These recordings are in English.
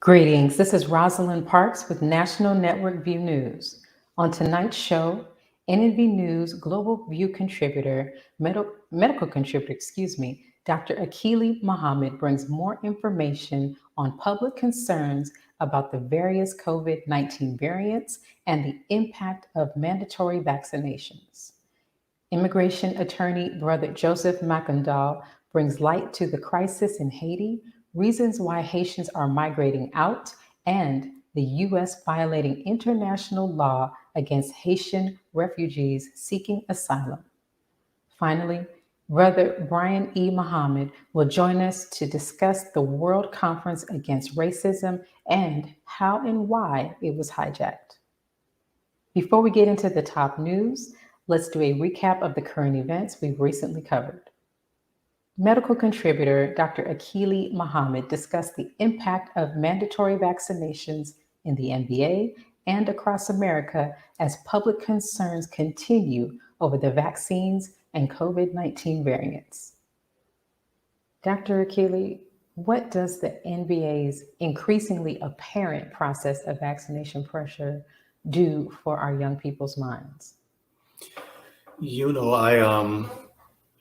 Greetings, this is Rosalind Parks with National Network View News. On tonight's show, NNVnews Global View Contributor, medical contributor, Dr. Akili Muhammad brings more information on public concerns about the various COVID-19 variants and the impact of mandatory vaccinations. Immigration attorney Brother Joseph Makhandal brings light to the crisis in Haiti, reasons why Haitians are migrating out, and the U.S. violating international law against Haitian refugees seeking asylum. Finally, Brother Brian E. Muhammad will join us to discuss the World Conference Against Racism and how and why it was hijacked. Before we get into the top news, let's do a recap of the current events we've recently covered. Medical contributor Dr. Akili Muhammad discussed the impact of mandatory vaccinations in the NBA and across America as public concerns continue over the vaccines and COVID-19 variants. Dr. Akili, what does the NBA's increasingly apparent process of vaccination pressure do for our young people's minds?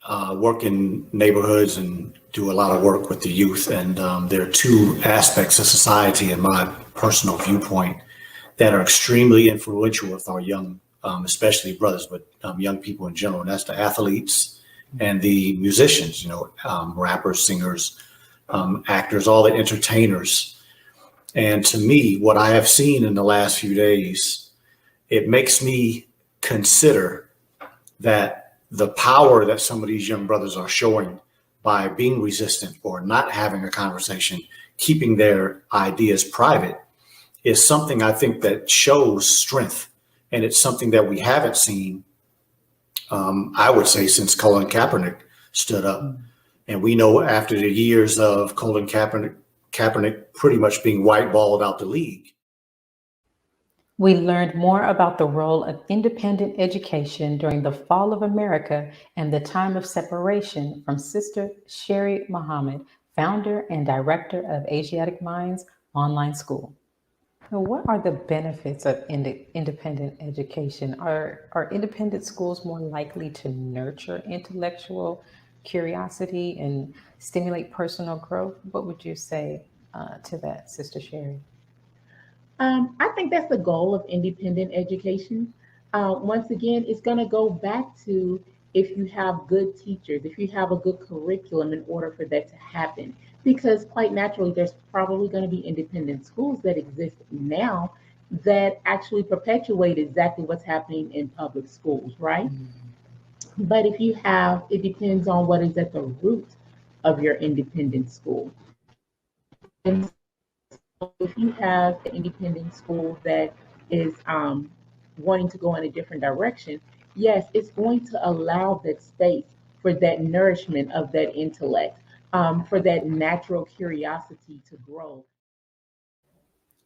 I work in neighborhoods and do a lot of work with the youth. And there are two aspects of society, in my personal viewpoint, that are extremely influential with our young, especially brothers, but young people in general. And that's the athletes and the musicians, rappers, singers, actors, all the entertainers. And to me, what I have seen in the last few days, it makes me consider that the power that some of these young brothers are showing by being resistant or not having a conversation, keeping their ideas private, is something I think that shows strength. And it's something that we haven't seen, I would say, since Colin Kaepernick stood up. And we know after the years of Colin Kaepernick pretty much being whiteballed out the league. We learned more about the role of independent education during the fall of America and the time of separation from Sister Sherry Muhammad, founder and director of Asiatic Minds Online School. So what are the benefits of independent education? Are independent schools more likely to nurture intellectual curiosity and stimulate personal growth? What would you say to that, Sister Sherry? I think that's the goal of independent education. Once again, it's going to go back to if you have good teachers, if you have a good curriculum in order for that to happen. Because quite naturally, there's probably going to be independent schools that exist now that actually perpetuate exactly what's happening in public schools, right? Mm-hmm. But if you have, it depends on what is at the root of your independent school. And if you have an independent school that is wanting to go in a different direction, yes, it's going to allow that space for that nourishment of that intellect, for that natural curiosity to grow.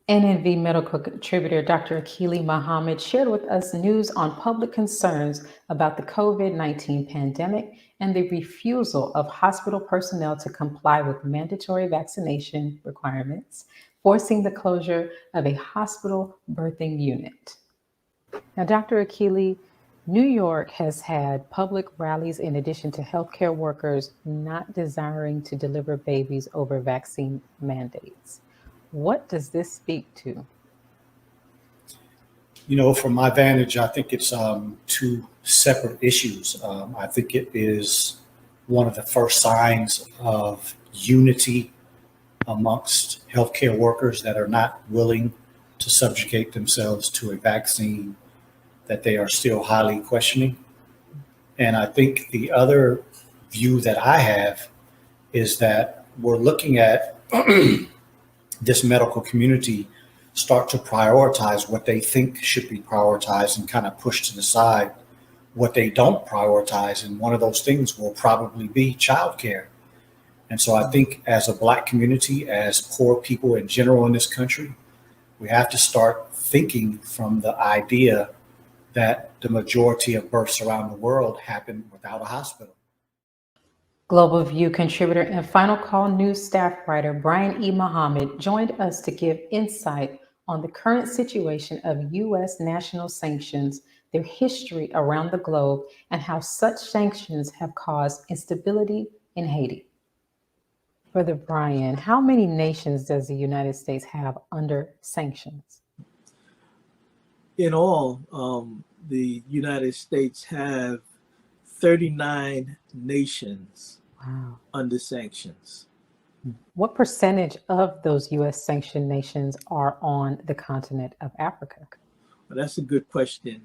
NNV medical contributor Dr. Akili Muhammad shared with us news on public concerns about the COVID-19 pandemic and the refusal of hospital personnel to comply with mandatory vaccination requirements, forcing the closure of a hospital birthing unit. Now, Dr. Akili, New York has had public rallies in addition to healthcare workers not desiring to deliver babies over vaccine mandates. What does this speak to? From my vantage, I think it's two separate issues. I think it is one of the first signs of unity amongst healthcare workers that are not willing to subjugate themselves to a vaccine that they are still highly questioning. And I think the other view that I have is that we're looking at this medical community start to prioritize what they think should be prioritized and kind of push to the side what they don't prioritize. And one of those things will probably be childcare. And so I think as a Black community, as poor people in general in this country, we have to start thinking from the idea that the majority of births around the world happen without a hospital. Global View contributor and Final Call News staff writer Brian E. Muhammad joined us to give insight on the current situation of U.S. national sanctions, their history around the globe, and how such sanctions have caused instability in Haiti. Brother Brian, how many nations does the United States have under sanctions? In all, the United States have 39 nations Wow. under sanctions. What percentage of those U.S. sanctioned nations are on the continent of Africa? Well, that's a good question,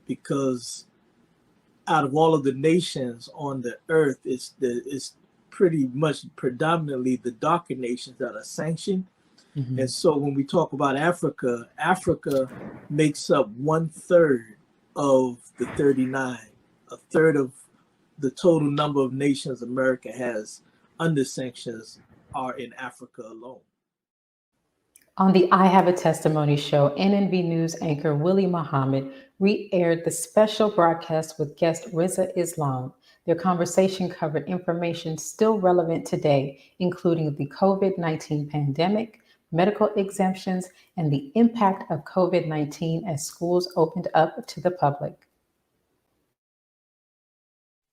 because out of all of the nations on the earth, it's pretty much predominantly the darker nations that are sanctioned. Mm-hmm. And so when we talk about Africa, Africa makes up 1/3 of the 39, a third of the total number of nations America has under sanctions are in Africa alone. On the I Have a Testimony show, NNV News anchor Willie Muhammad re-aired the special broadcast with guest Riza Islam. Their conversation covered information still relevant today, including the COVID-19 pandemic, medical exemptions, and the impact of COVID-19 as schools opened up to the public.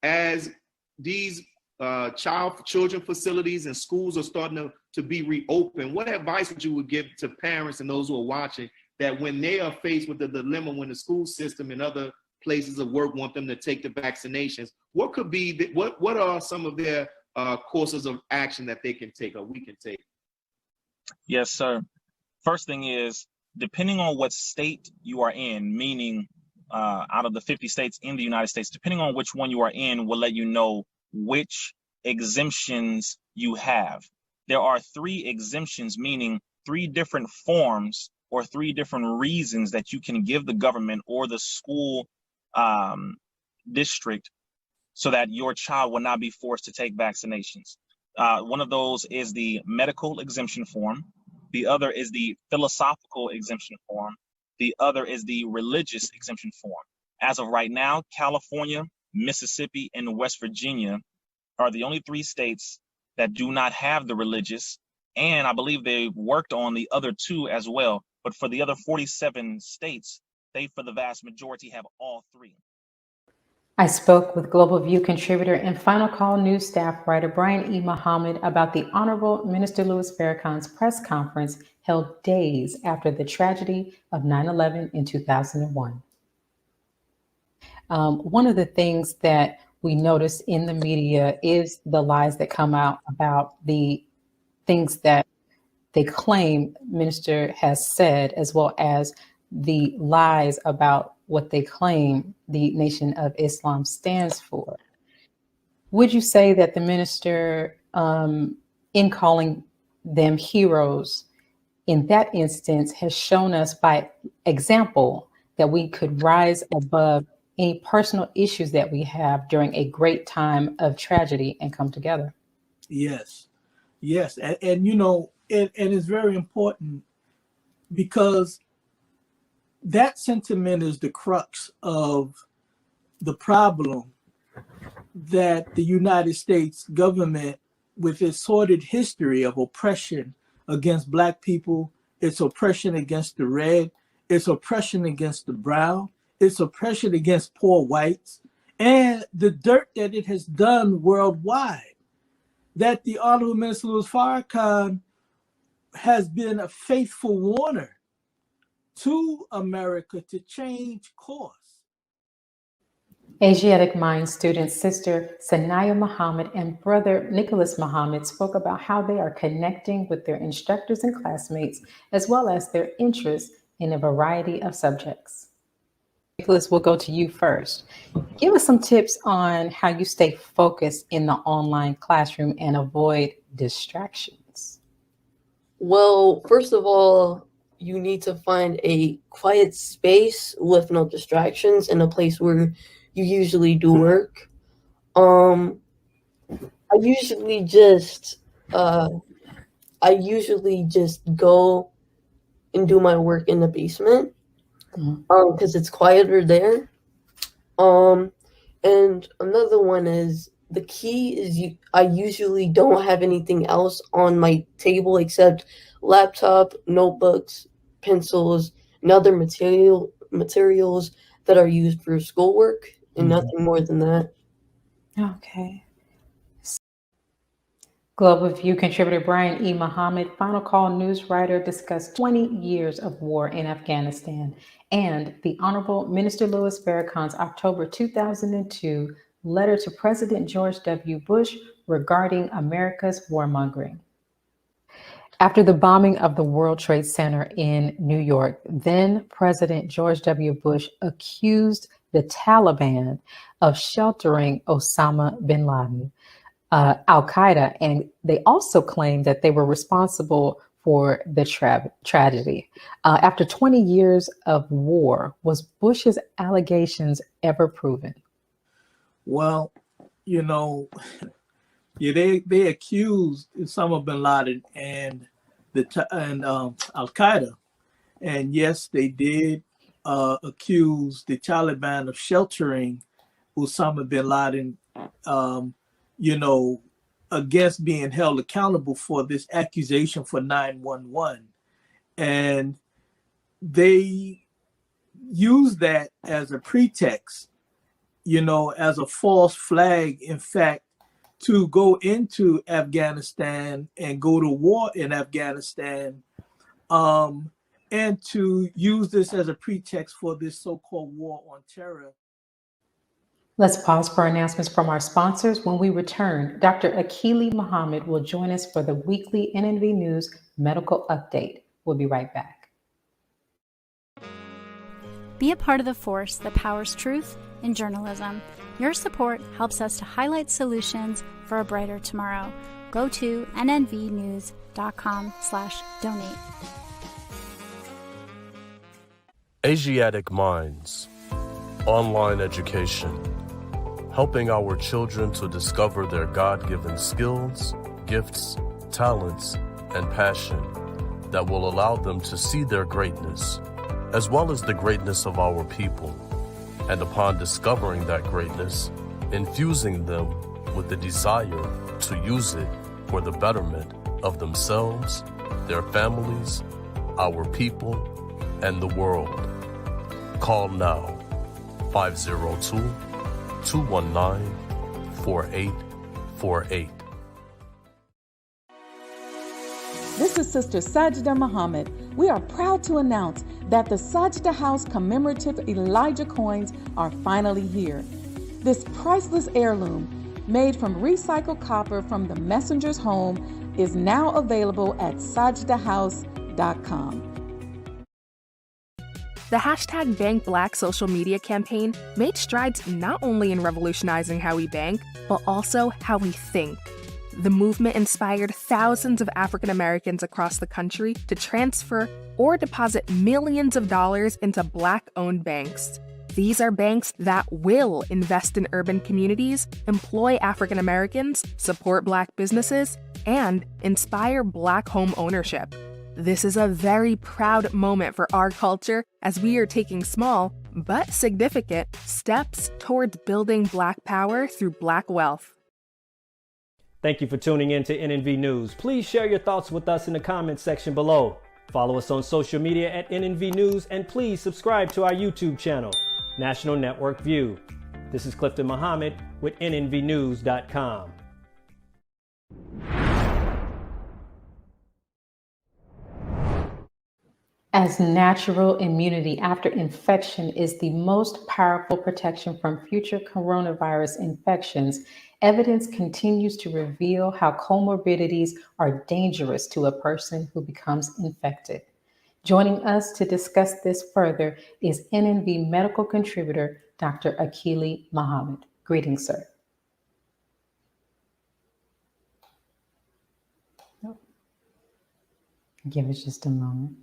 As these children facilities and schools are starting to be reopened, what advice would you give to parents and those who are watching that when they are faced with the dilemma when the school system and other places of work want them to take the vaccinations, what could be what are some of their courses of action that they can take or we can take? Yes, sir. First thing is, depending on what state you are in, meaning out of the 50 states in the United States, depending on which one you are in will let you know which exemptions you have. There are 3 exemptions, meaning 3 different forms or 3 different reasons that you can give the government or the school district so that your child will not be forced to take vaccinations. One of those is the medical exemption form. The other is the philosophical exemption form. The other is the religious exemption form. As of right now, California, Mississippi, and West Virginia are the only 3 states that do not have the religious, and I believe they worked on the other 2 as well. But for the other 47 states, they, for the vast majority, have all 3. I spoke with Global View contributor and Final Call News staff writer Brian E. Muhammad about the Honorable Minister Louis Farrakhan's press conference held days after the tragedy of 9/11 in 2001. One of the things that we notice in the media is the lies that come out about the things that they claim minister has said, as well as the lies about what they claim the Nation of Islam stands for. Would you say that the minister, in calling them heroes, in that instance, has shown us by example that we could rise above any personal issues that we have during a great time of tragedy and come together? Yes. And it's very important because that sentiment is the crux of the problem that the United States government, with its sordid history of oppression against Black people, its oppression against the red, its oppression against the brown, its oppression against poor whites, and the dirt that it has done worldwide, that the Honorable Minister Louis Farrakhan has been a faithful warner to America to change course. Asiatic Mind student sister Sanaya Muhammad and brother Nicholas Muhammad spoke about how they are connecting with their instructors and classmates, as well as their interests in a variety of subjects. Nicholas, we'll go to you first. Give us some tips on how you stay focused in the online classroom and avoid distractions. Well, first of all, you need to find a quiet space with no distractions in a place where you usually do work. I usually just go and do my work in the basement because it's quieter there. And another one is the key is I usually don't have anything else on my table except laptop, notebooks, pencils, and other materials that are used for schoolwork, and nothing more than that. Okay. Global View contributor Brian E. Muhammad, Final Call news writer, discussed 20 years of war in Afghanistan and the Honorable Minister Louis Farrakhan's October 2002 letter to President George W. Bush regarding America's warmongering. After the bombing of the World Trade Center in New York, then President George W. Bush accused the Taliban of sheltering Osama bin Laden, Al-Qaeda, and they also claimed that they were responsible for the tragedy. After 20 years of war, was Bush's allegations ever proven? Well, you know, they accused Osama bin Laden and Al Qaeda, and yes, they did accuse the Taliban of sheltering Osama bin Laden. Against being held accountable for this accusation for 9/11. And they use that as a pretext, as a false flag, in fact, to go into Afghanistan and go to war in Afghanistan, and to use this as a pretext for this so-called war on terror. Let's pause for announcements from our sponsors. When we return, Dr. Akili Muhammad will join us for the weekly NNV News Medical Update. We'll be right back. Be a part of the force that powers truth in journalism. Your support helps us to highlight solutions for a brighter tomorrow. Go to nnvnews.com/donate. Asiatic Minds, online education, helping our children to discover their God-given skills, gifts, talents, and passion that will allow them to see their greatness, as well as the greatness of our people, and upon discovering that greatness, infusing them with the desire to use it for the betterment of themselves, their families, our people, and the world. Call now, 502-219-4848. This is Sister Sajda Muhammad. We are proud to announce that the Sajda House commemorative Elijah coins are finally here. This priceless heirloom, made from recycled copper from the messenger's home, is now available at sajdahouse.com. The hashtag Bank Black social media campaign made strides not only in revolutionizing how we bank, but also how we think. The movement inspired thousands of African Americans across the country to transfer or deposit millions of dollars into Black-owned banks. These are banks that will invest in urban communities, employ African Americans, support Black businesses, and inspire Black home ownership. This is a very proud moment for our culture as we are taking small, but significant, steps towards building Black power through Black wealth. Thank you for tuning in to NNV News. Please share your thoughts with us in the comments section below. Follow us on social media at NNV News, and please subscribe to our YouTube channel, National Network View. This is Clifton Muhammad with NNVnews.com. As natural immunity after infection is the most powerful protection from future coronavirus infections, evidence continues to reveal how comorbidities are dangerous to a person who becomes infected. Joining us to discuss this further is NNV medical contributor, Dr. Akili Muhammad. Greetings, sir. Give us just a moment.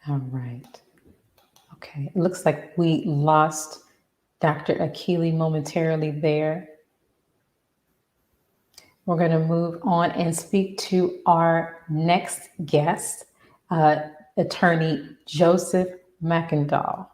All right. Okay, it looks like we lost Dr. Akili momentarily there. We're going to move on and speak to our next guest, Attorney Joseph Makhandal.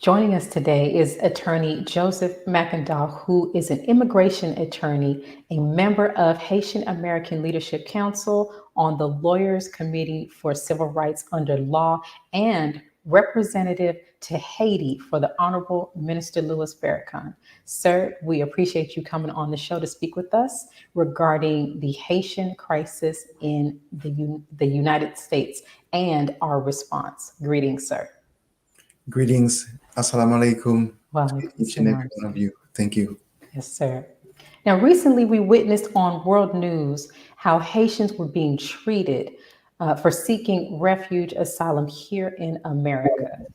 Joining us today is attorney Joseph Makhandal, who is an immigration attorney, a member of Haitian American Leadership Council on the Lawyers Committee for Civil Rights under Law, and representative to Haiti for the Honorable Minister Louis Farrakhan. Sir, we appreciate you coming on the show to speak with us regarding the Haitian crisis in the United States and our response. Greetings, sir. Greetings. Assalamu alaikum Wow. to each and every one of you. Thank you. Yes, sir. Now, recently we witnessed on world news how Haitians were being treated for seeking refuge asylum here in America.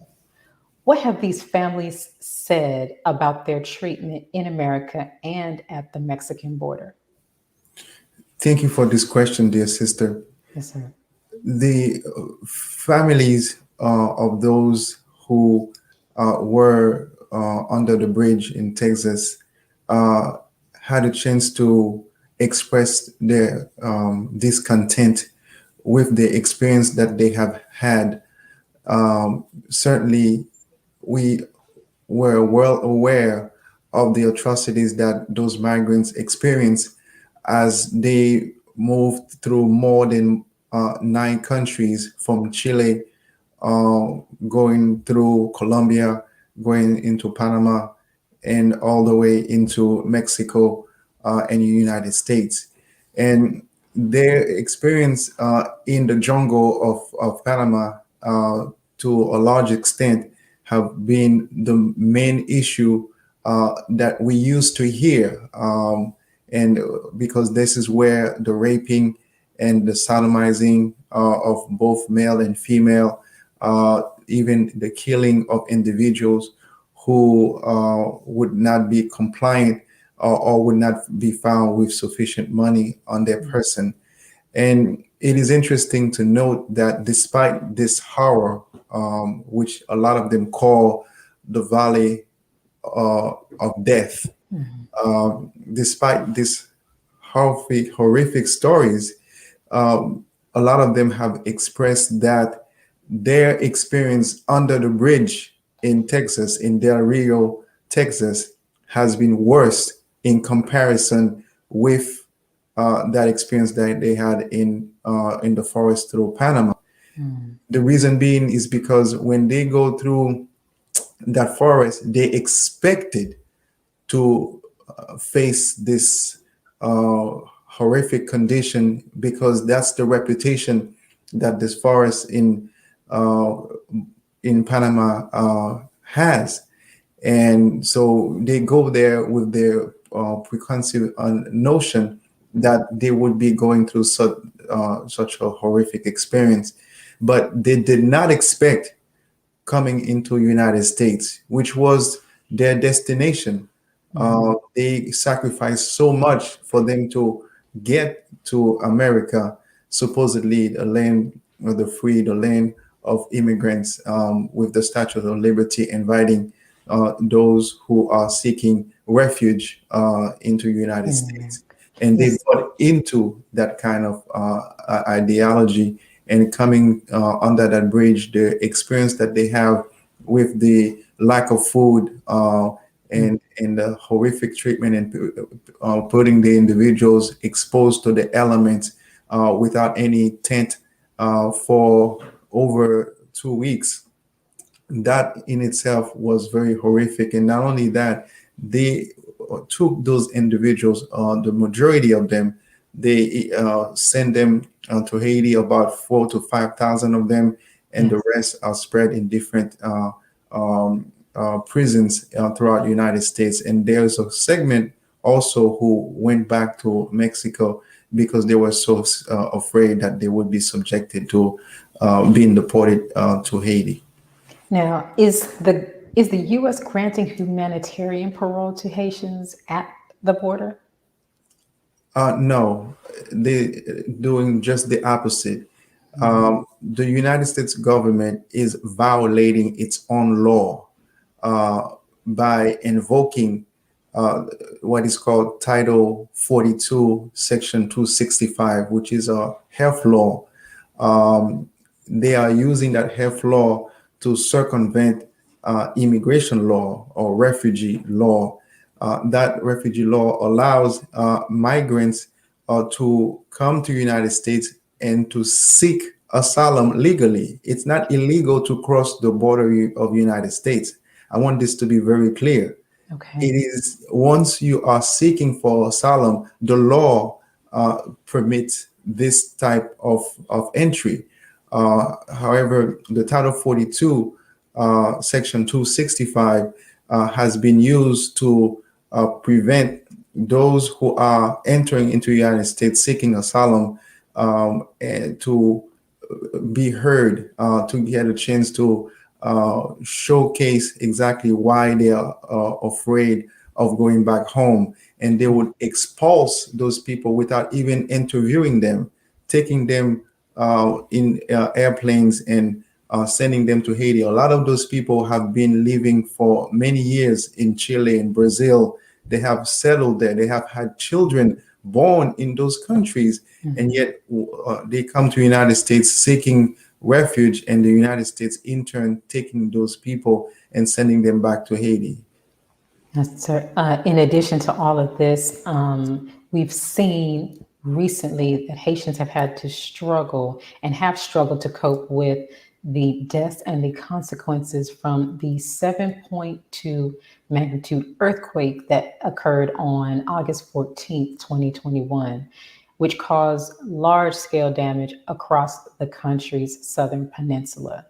What have these families said about their treatment in America and at the Mexican border? Thank you for this question, dear sister. Yes, sir. The families of those who were under the bridge in Texas had a chance to express their discontent with the experience that they have had. Certainly, we were well aware of the atrocities that those migrants experienced as they moved through more than 9 countries, from Chile, going through Colombia, going into Panama, and all the way into Mexico and the United States. And their experience in the jungle of Panama, to a large extent, have been the main issue that we used to hear. And because this is where the raping and the sodomizing of both male and female, even the killing of individuals who would not be compliant or would not be found with sufficient money on their person. And it is interesting to note that despite this horror, which a lot of them call the valley of death, despite these horrific stories, a lot of them have expressed that their experience under the bridge in Texas, in Del Rio, Texas, has been worse in comparison with that experience that they had in the forest through Panama. The reason being is because when they go through that forest, they expected to face this horrific condition, because that's the reputation that this forest in Panama has. And so they go there with their preconceived notion that they would be going through such a horrific experience. But they did not expect coming into United States, which was their destination. They sacrificed so much for them to get to America, supposedly the land of the free, the land of immigrants, with the Statue of Liberty inviting those who are seeking refuge into the United States. And they got into that kind of ideology, and coming under that bridge, the experience that they have with the lack of food and the horrific treatment, and putting the individuals exposed to the elements without any tent for over 2 weeks. That in itself was very horrific. And not only that, they took those individuals, the majority of them, they send them to Haiti, about 4,000 to 5,000 of them, and the rest are spread in different prisons throughout the United States. And there's a segment also who went back to Mexico because they were so afraid that they would be subjected to being deported to Haiti. Now, is the U.S. granting humanitarian parole to Haitians at the border? No, they're doing just the opposite. The United States government is violating its own law by invoking what is called Title 42, Section 265, which is a health law. They are using that health law to circumvent immigration law or refugee law. That refugee law allows migrants to come to the United States and to seek asylum legally. It's not illegal to cross the border of the United States. I want this to be very clear. Okay. It is once you are seeking for asylum, the law permits this type of entry. However, the Title 42, Section 265, has been used to prevent those who are entering into the United States seeking asylum and to be heard, to get a chance to showcase exactly why they are afraid of going back home. And they would expulse those people without even interviewing them, taking them in airplanes and sending them to Haiti. A lot of those people have been living for many years in Chile and Brazil. They have settled there. They have had children born in those countries, and yet they come to the United States seeking refuge, and the United States in turn taking those people and sending them back to Haiti. Yes, sir. In addition to all of this, we've seen recently that Haitians have had to struggle and have struggled to cope with the deaths and the consequences from the 7.2 magnitude earthquake that occurred on August 14th, 2021, which caused large-scale damage across the country's southern peninsula.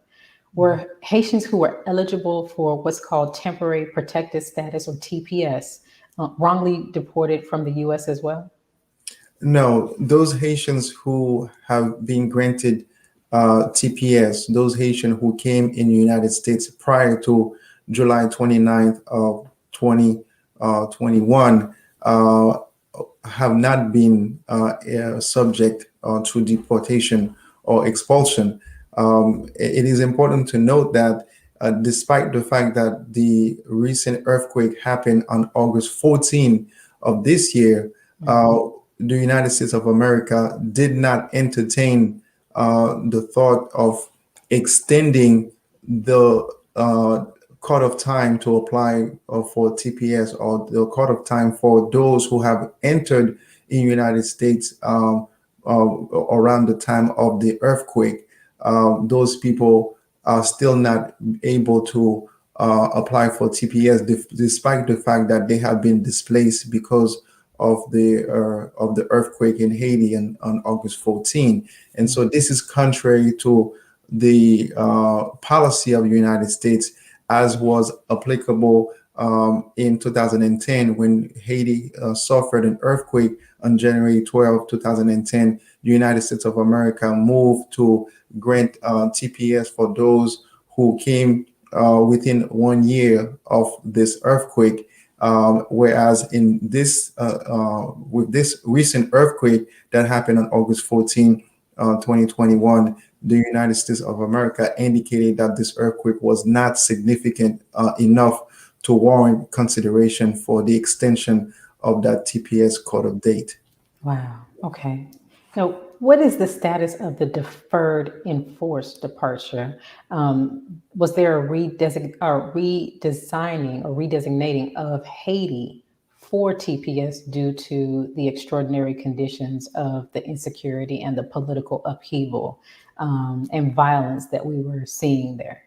Were Haitians who were eligible for what's called temporary protected status, or TPS, wrongly deported from the U.S. as well? No, those Haitians who have been granted TPS, those Haitians who came in the United States prior to July 29th of 2021 have not been subject to deportation or expulsion. It is important to note that despite the fact that the recent earthquake happened on August 14 of this year, the United States of America did not entertain the thought of extending the cutoff time to apply for TPS, or the cutoff time for those who have entered in the United States around the time of the earthquake. Those people are still not able to apply for TPS, despite the fact that they have been displaced because of the earthquake in Haiti on August 14. And so this is contrary to the policy of the United States, as was applicable in 2010 when Haiti suffered an earthquake on January 12, 2010. The United States of America moved to grant TPS for those who came within 1 year of this earthquake. Whereas in this, with this recent earthquake that happened on August 14, 2021, the United States of America indicated that this earthquake was not significant enough to warrant consideration for the extension of that TPS cutoff date. Wow. Okay. Now, what is the status of the deferred enforced departure? Was there a redesigning or redesignating of Haiti for TPS due to the extraordinary conditions of the insecurity and the political upheaval and violence that we were seeing there?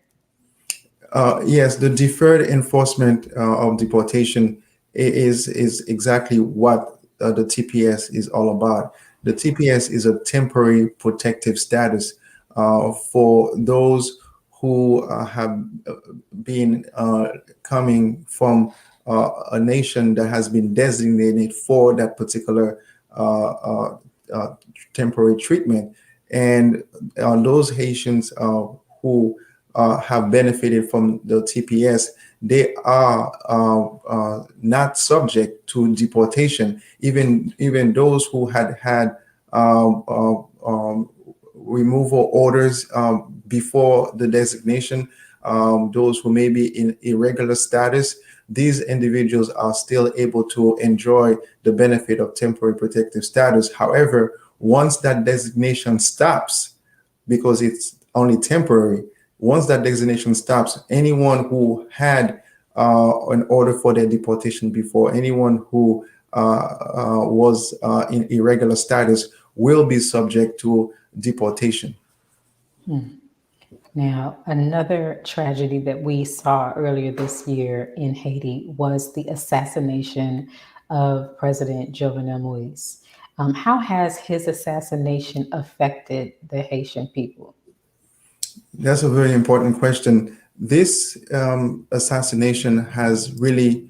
Yes, the deferred enforcement of deportation is exactly what the TPS is all about. The TPS is a temporary protective status for those who have been coming from a nation that has been designated for that particular temporary treatment. And those Haitians who have benefited from the TPS, they are not subject to deportation. Even those who had removal orders before the designation, those who may be in irregular status, these individuals are still able to enjoy the benefit of temporary protective status. However, once that designation stops, because it's only temporary, Once that designation stops, anyone who had an order for their deportation before, anyone who was in irregular status will be subject to deportation. Now, another tragedy that we saw earlier this year in Haiti was the assassination of President Jovenel Moïse. How has his assassination affected the Haitian people? That's a very important question. This assassination has really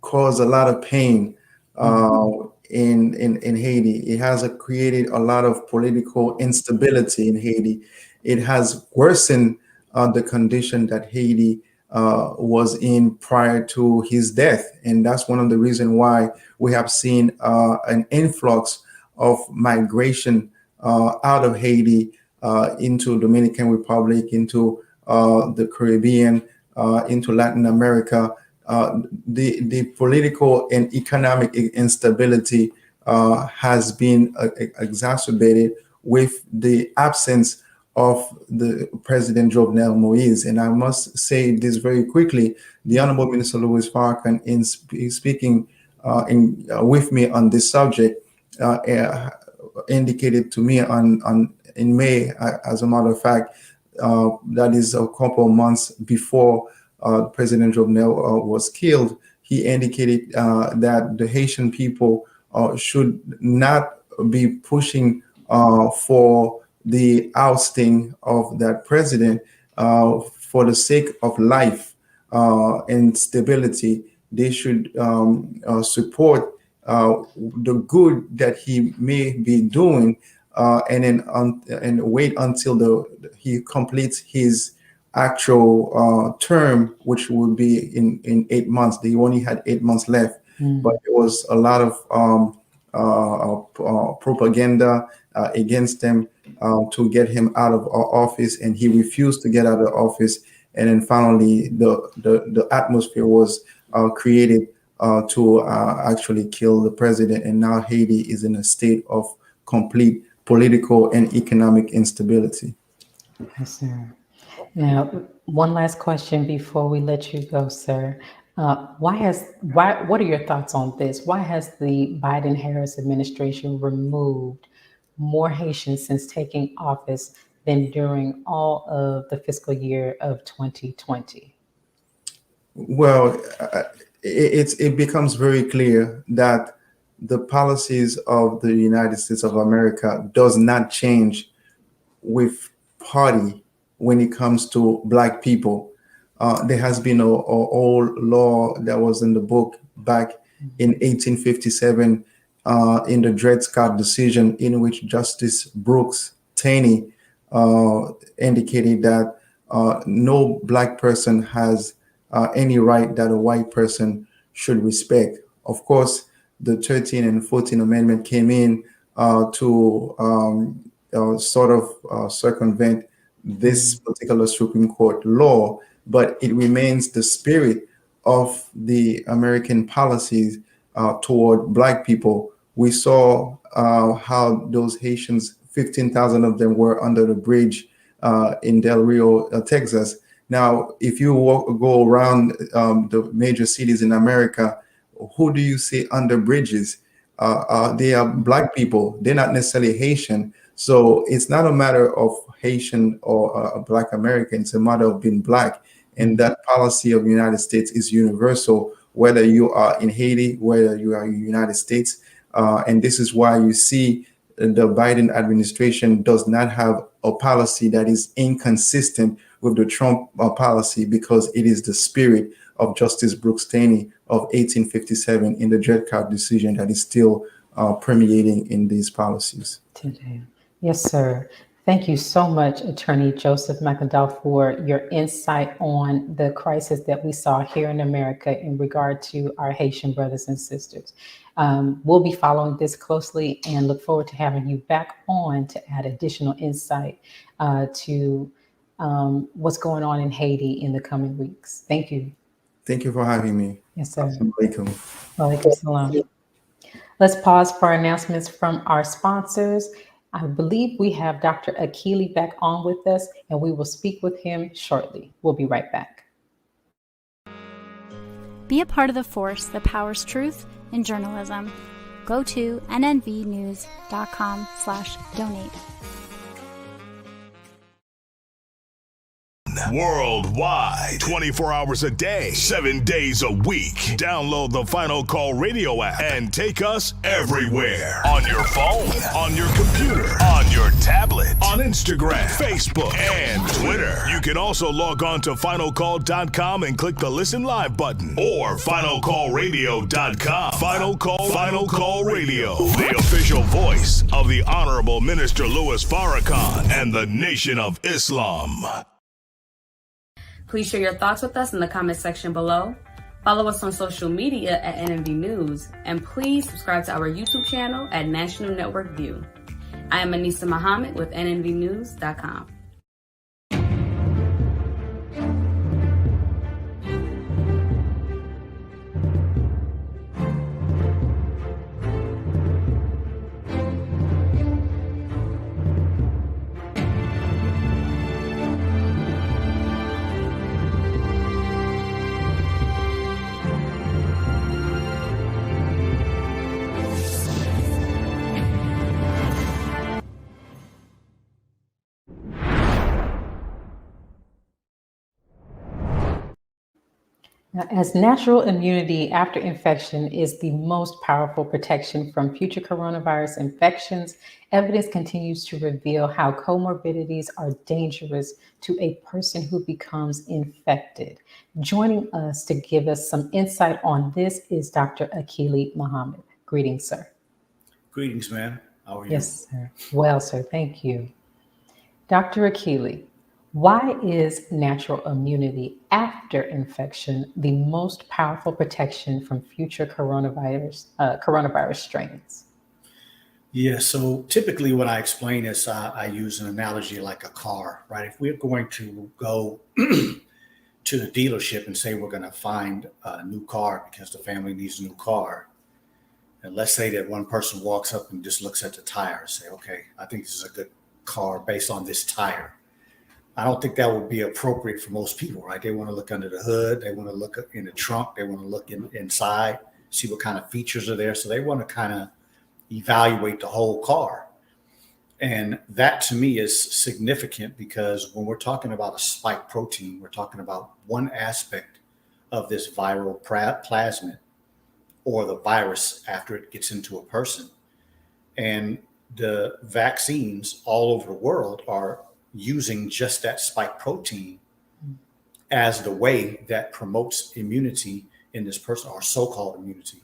caused a lot of pain in Haiti. It has created a lot of political instability in Haiti. It has worsened the condition that Haiti was in prior to his death. And that's one of the reasons why we have seen an influx of migration out of Haiti into Dominican Republic, into the Caribbean, into Latin America. The political and economic instability has been exacerbated with the absence of the President Jovenel Moïse. And I must say this very quickly, the Honorable Minister Louis Farrakhan, in speaking with me on this subject, indicated to me in May, as a matter of fact, that is a couple of months before President Jovenel was killed, he indicated that the Haitian people should not be pushing for the ousting of that president for the sake of life and stability. They should support the good that he may be doing, and then and wait until he completes his actual term, which would be in 8 months. They only had 8 months left, but there was a lot of propaganda against him to get him out of office, and he refused to get out of office. And then finally, the atmosphere was created to actually kill the president. And now Haiti is in a state of complete political and economic instability. Yes, sir. Now, one last question before we let you go, sir. What are your thoughts on this? Why has the Biden-Harris administration removed more Haitians since taking office than during all of the fiscal year of 2020? Well, it becomes very clear that the policies of the United States of America does not change with party when it comes to Black people. There has been a old law that was in the book back in 1857 in the Dred Scott decision, in which Justice Brooks Taney indicated that no Black person has any right that a white person should respect. Of course, the 13th and 14th Amendment came in to sort of circumvent this particular Supreme Court law, but it remains the spirit of the American policies toward Black people. We saw how those Haitians, 15,000 of them were under the bridge in Del Rio, Texas. Now, if you go around the major cities in America, who do you see under bridges? They are Black people. They're not necessarily Haitian. So it's not a matter of Haitian or Black American. It's a matter of being Black. And that policy of the United States is universal, whether you are in Haiti, whether you are in the United States. And this is why you see the Biden administration does not have a policy that is inconsistent with the Trump policy, because it is the spirit of Justice Brooks Taney of 1857 in the Dred Scott decision that is still permeating in these policies. Today. Yes, sir. Thank you so much, Attorney Joseph Makhandal, for your insight on the crisis that we saw here in America in regard to our Haitian brothers and sisters. We'll be following this closely and look forward to having you back on to add additional insight to what's going on in Haiti in the coming weeks. Thank you. Thank you for having me. Yes, sir. Assalamu alaikum. Walaikum salam. Let's pause for announcements from our sponsors. I believe we have Dr. Akili back on with us, and we will speak with him shortly. We'll be right back. Be a part of the force that powers truth in journalism. Go to nnvnews.com/donate. Worldwide, 24 hours a day, 7 days a week. Download the Final Call radio app and take us everywhere. On your phone, on your computer, on your tablet, on Instagram, Facebook, and Twitter. You can also log on to finalcall.com and click the Listen Live button or finalcallradio.com. Final Call Radio, the official voice of the Honorable Minister Louis Farrakhan and the Nation of Islam. Please share your thoughts with us in the comment section below. Follow us on social media at NNV News, and please subscribe to our YouTube channel at National Network View. I am Akili Muhammad with NNVnews.com. Now, as natural immunity after infection is the most powerful protection from future coronavirus infections, evidence continues to reveal how comorbidities are dangerous to a person who becomes infected. Joining us to give us some insight on this is Dr. Akili Muhammad. Greetings, sir. Greetings, ma'am. How are you? Yes, sir. Well, sir, thank you. Dr. Akili, why is natural immunity after infection the most powerful protection from future coronavirus strains? Yeah, so typically when I explain this, I use an analogy like a car, right? If we're going to go to the dealership and say we're going to find a new car because the family needs a new car, and let's say that one person walks up and just looks at the tire and say, okay, I think this is a good car based on this tire. I don't think that would be appropriate for most people, right? They want to look under the hood. They want to look in the trunk. They want to look inside, see what kind of features are there. So they want to kind of evaluate the whole car. And that to me is significant because when we're talking about a spike protein, we're talking about one aspect of this viral plasmid or the virus after it gets into a person. And the vaccines all over the world are using just that spike protein as the way that promotes immunity in this person, or so-called immunity,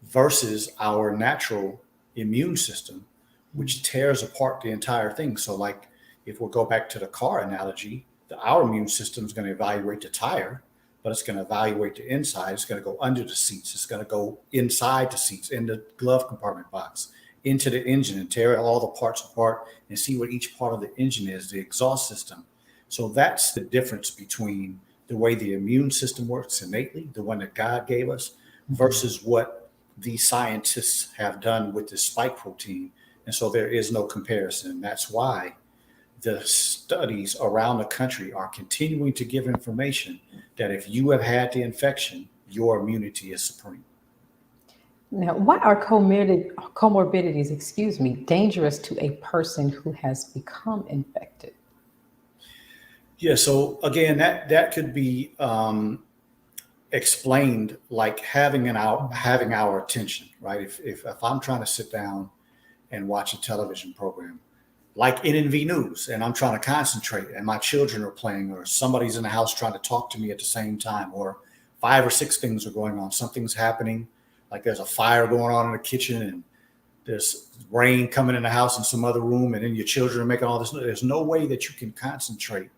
versus our natural immune system, which tears apart the entire thing. So like if we'll go back to the car analogy, our immune system is going to evaluate the tire, but it's going to evaluate the inside. It's going to go under the seats. It's going to go inside the seats, in the glove compartment box, into the engine and tear all the parts apart and see what each part of the engine is, the exhaust system. So that's the difference between the way the immune system works innately, the one that God gave us, versus what these scientists have done with the spike protein. And so there is no comparison. That's why the studies around the country are continuing to give information that if you have had the infection, your immunity is supreme. Now, why are comorbidities, dangerous to a person who has become infected? Yeah, so again, that could be explained like having our attention, right? If I'm trying to sit down and watch a television program like NNV News, and I'm trying to concentrate, and my children are playing, or somebody's in the house trying to talk to me at the same time, or 5 or 6 things are going on, something's happening. Like there's a fire going on in the kitchen and there's rain coming in the house in some other room, and then your children are making all this. There's no way that you can concentrate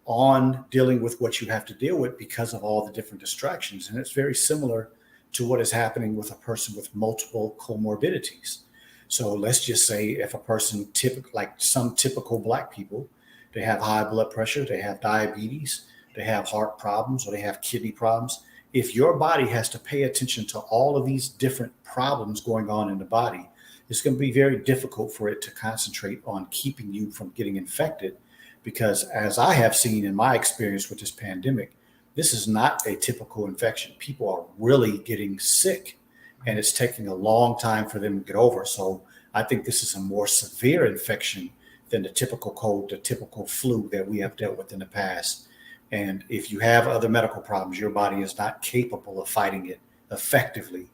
on dealing with what you have to deal with because of all the different distractions. And it's very similar to what is happening with a person with multiple comorbidities. So let's just say if a person, like some typical Black people, they have high blood pressure, they have diabetes, they have heart problems, or they have kidney problems. If your body has to pay attention to all of these different problems going on in the body, it's going to be very difficult for it to concentrate on keeping you from getting infected. Because as I have seen in my experience with this pandemic, this is not a typical infection. People are really getting sick, and it's taking a long time for them to get over. So I think this is a more severe infection than the typical cold, the typical flu that we have dealt with in the past. And if you have other medical problems, your body is not capable of fighting it effectively.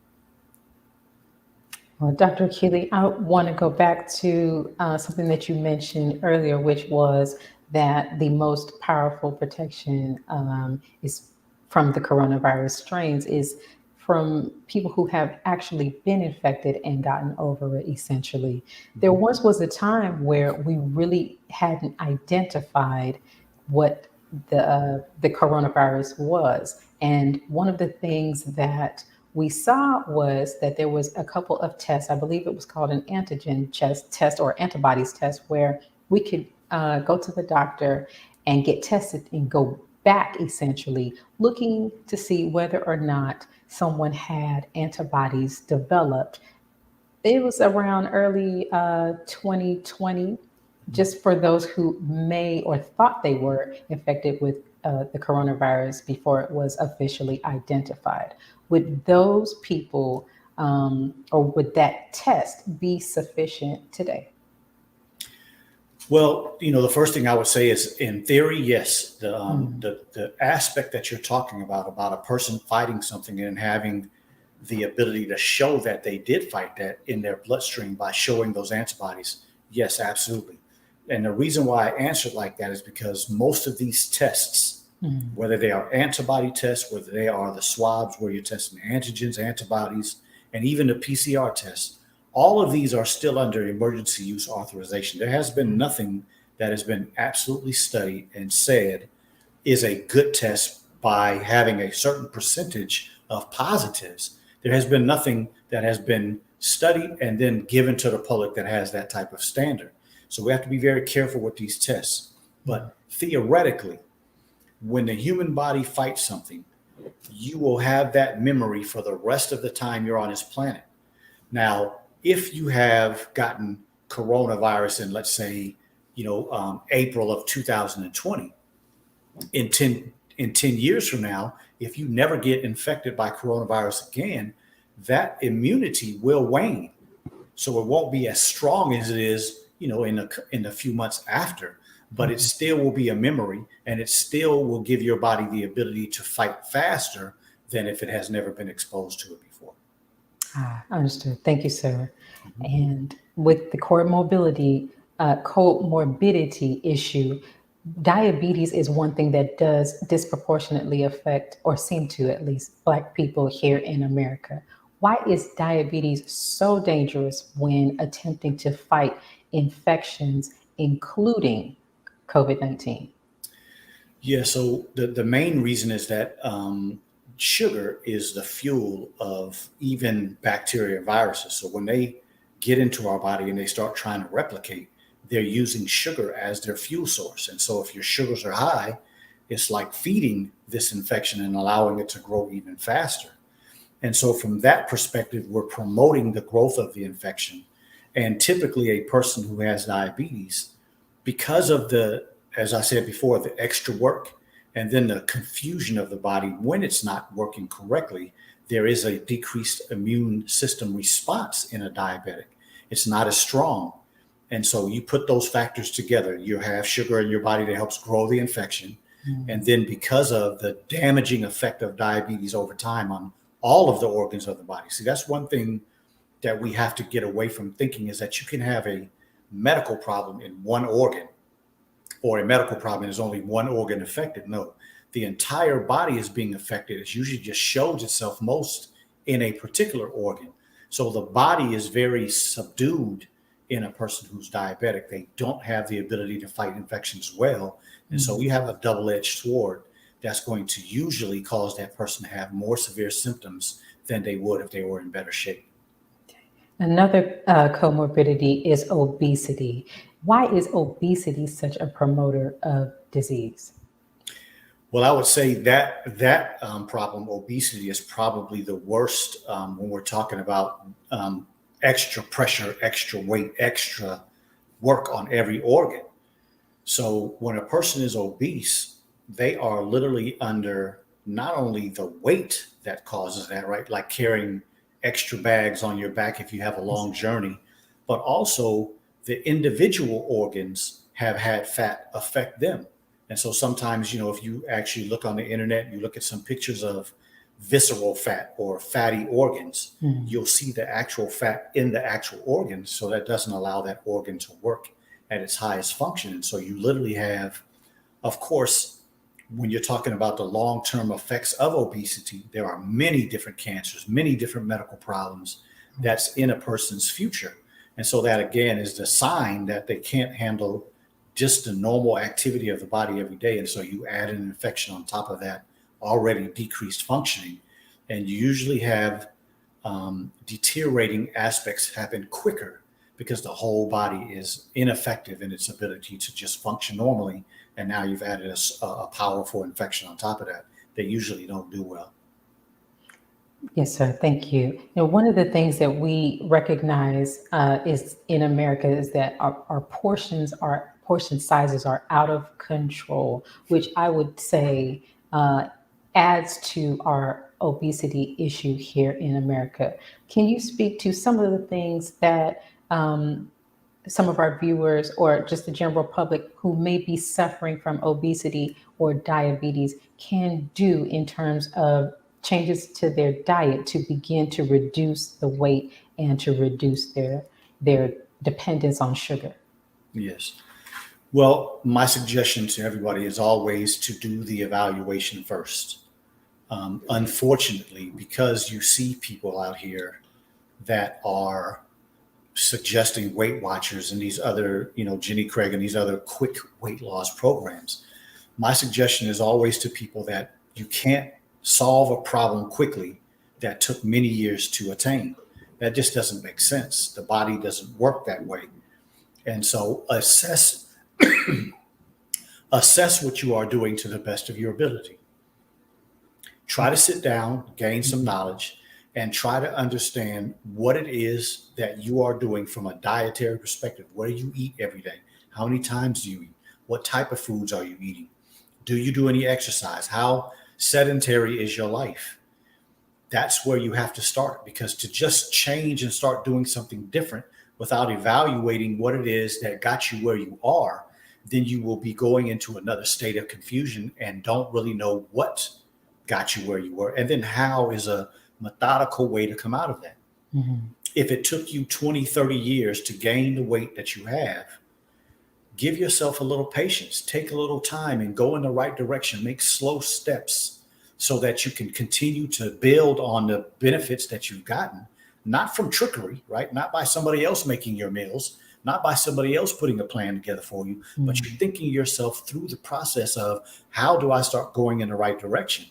Well, Dr. Akili, I want to go back to something that you mentioned earlier, which was that the most powerful protection is from the coronavirus strains is from people who have actually been infected and gotten over it, essentially. There once was a time where we really hadn't identified what the coronavirus was. And one of the things that we saw was that there was a couple of tests, I believe it was called an antigen test or antibodies test, where we could go to the doctor and get tested and go back, essentially looking to see whether or not someone had antibodies developed. It was around early 2020, just for those who may or thought they were infected with the coronavirus before it was officially identified. Would those people or would that test be sufficient today? Well, the first thing I would say is, in theory, yes. The aspect that you're talking about a person fighting something and having the ability to show that they did fight that in their bloodstream by showing those antibodies, yes, absolutely. And the reason why I answered like that is because most of these tests, whether they are antibody tests, whether they are the swabs where you're testing antigens, antibodies, and even the PCR tests, all of these are still under emergency use authorization. There has been nothing that has been absolutely studied and said is a good test by having a certain percentage of positives. There has been nothing that has been studied and then given to the public that has that type of standard. So we have to be very careful with these tests. But theoretically, when the human body fights something, you will have that memory for the rest of the time you're on this planet. Now, if you have gotten coronavirus in, let's say, April of 2020, in 10 years from now, if you never get infected by coronavirus again, that immunity will wane. So it won't be as strong as it is, in a few months after, but it still will be a memory, and it still will give your body the ability to fight faster than if it has never been exposed to it before. Understood. Thank you, sir. And with the comorbidity issue, diabetes is one thing that does disproportionately affect, or seem to at least, Black people here in America. Why is diabetes so dangerous when attempting to fight infections, including COVID-19? Yeah, so the main reason is that sugar is the fuel of even bacteria and viruses. So when they get into our body and they start trying to replicate, they're using sugar as their fuel source. And so if your sugars are high, it's like feeding this infection and allowing it to grow even faster. And so from that perspective, we're promoting the growth of the infection. And typically a person who has diabetes, because of as I said before, the extra work and then the confusion of the body when it's not working correctly, there is a decreased immune system response in a diabetic. It's not as strong. And so you put those factors together, you have sugar in your body that helps grow the infection. And then because of the damaging effect of diabetes over time on all of the organs of the body. See, that's one thing that we have to get away from thinking, is that you can have a medical problem in one organ, or a medical problem is only one organ affected. No, the entire body is being affected. It usually just shows itself most in a particular organ. So the body is very subdued in a person who's diabetic. They don't have the ability to fight infections well. And so you have a double-edged sword that's going to usually cause that person to have more severe symptoms than they would if they were in better shape. Another comorbidity is obesity. Why is obesity such a promoter of disease? Well, I would say that problem, obesity, is probably the worst when we're talking about extra pressure, extra weight, extra work on every organ. So when a person is obese, they are literally under not only the weight that causes that, right? Like carrying extra bags on your back if you have a long journey, but also the individual organs have had fat affect them. And so sometimes, if you actually look on the internet, you look at some pictures of visceral fat or fatty organs, you'll see the actual fat in the actual organ. So that doesn't allow that organ to work at its highest function. And so you literally have, of course, when you're talking about the long-term effects of obesity, there are many different cancers, many different medical problems that's in a person's future. And so that, again, is the sign that they can't handle just the normal activity of the body every day. And so you add an infection on top of that already decreased functioning, and you usually have deteriorating aspects happen quicker because the whole body is ineffective in its ability to just function normally. And now you've added a powerful infection on top of that. They usually don't do well. Yes, sir. Thank you. One of the things that we recognize is in America is that our portion sizes are out of control, which I would say adds to our obesity issue here in America. Can you speak to some of the things that some of our viewers or just the general public who may be suffering from obesity or diabetes can do in terms of changes to their diet to begin to reduce the weight and to reduce their dependence on sugar? Yes. Well, my suggestion to everybody is always to do the evaluation first. Unfortunately, because you see people out here that are suggesting Weight Watchers and these other, Jenny Craig and these other quick weight loss programs, my suggestion is always to people that you can't solve a problem quickly that took many years to attain. That just doesn't make sense. The body doesn't work that way. And so assess what you are doing to the best of your ability. Try to sit down, gain some knowledge, and try to understand what it is that you are doing from a dietary perspective. What do you eat every day? How many times do you eat? What type of foods are you eating? Do you do any exercise? How sedentary is your life? That's where you have to start, because to just change and start doing something different without evaluating what it is that got you where you are, then you will be going into another state of confusion and don't really know what got you where you were. And then how is a methodical way to come out of that? Mm-hmm. If it took you 20, 30 years to gain the weight that you have, give yourself a little patience, take a little time and go in the right direction, make slow steps so that you can continue to build on the benefits that you've gotten, not from trickery, right? Not by somebody else making your meals, not by somebody else putting a plan together for you, but you're thinking yourself through the process of how do I start going in the right direction?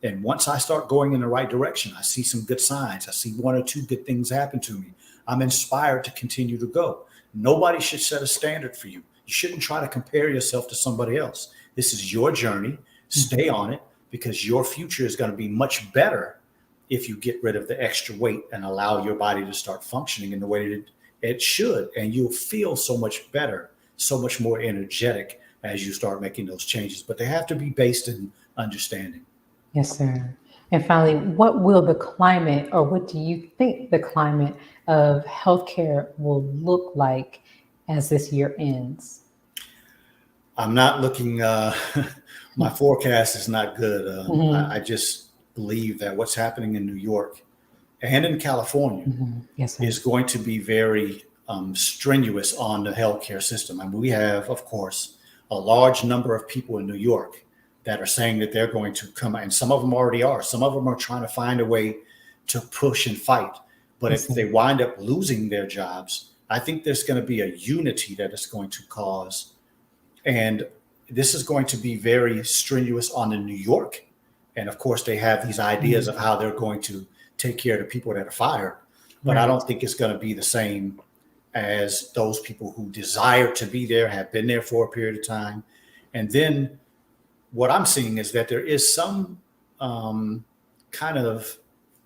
And once I start going in the right direction, I see some good signs. I see one or two good things happen to me. I'm inspired to continue to go. Nobody should set a standard for you. You shouldn't try to compare yourself to somebody else. This is your journey. Stay on it, because your future is going to be much better if you get rid of the extra weight and allow your body to start functioning in the way that it should. And you'll feel so much better, so much more energetic as you start making those changes. But they have to be based in understanding. Yes, sir. And finally, what will the climate, or what do you think the climate of healthcare will look like as this year ends? I'm not looking, my forecast is not good. I just believe that what's happening in New York and in California yes, is going to be very strenuous on the healthcare system. I mean, we have, of course, a large number of people in New York that are saying that they're going to come, and some of them already are. Some of them are trying to find a way to push and fight. But if they wind up losing their jobs, I think there's going to be a unity that it's going to cause. And this is going to be very strenuous on the New York. And of course, they have these ideas of how they're going to take care of the people that are fired. But I don't think it's going to be the same as those people who desire to be there, have been there for a period of time. And then what I'm seeing is that there is some kind of